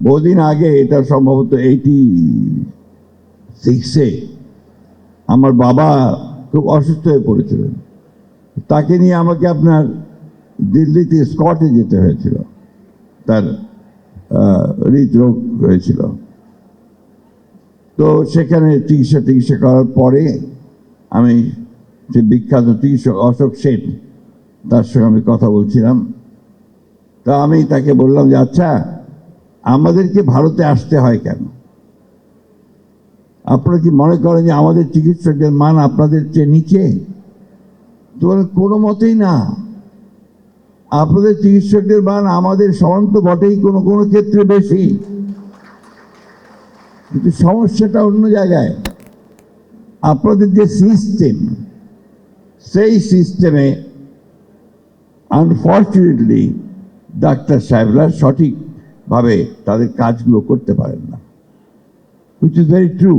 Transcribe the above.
বহুদিন আগে, এটা সম্ভবত 86-এ আমার বাবা খুব অসুস্থ হয়ে পড়েছিলেন। তাকে নিয়ে আমাকে আপনার দিল্লিতে স্কটে যেতে হয়েছিল, তার হৃদরোগ হয়েছিল। তো সেখানে চিকিৎসা করার পরে আমি সে বিখ্যাত চিকিৎসক অশোক শেঠ, তার সঙ্গে আমি কথা বলছিলাম। তা আমি তাকে বললাম যে আচ্ছা, আমাদেরকে ভারতে আসতে হয় কেন? আপনারা কি মনে করেন যে আমাদের চিকিৎসকের মান আপনাদের চেয়ে নিচে? তো কোনো মতেই না। আপনাদের চিকিৎসকদের মান আমাদের সমান তো বটেই, কোনো কোনো ক্ষেত্রে বেশি, কিন্তু সমস্যাটা অন্য জায়গায়। আপনাদের যে সিস্টেম, সেই সিস্টেমে আনফর্চুনেটলি ডাক্তার সাহেবরা সঠিকভাবে তাদের কাজগুলো করতে পারেন না, হুইচ ইজ ভেরি ট্রু।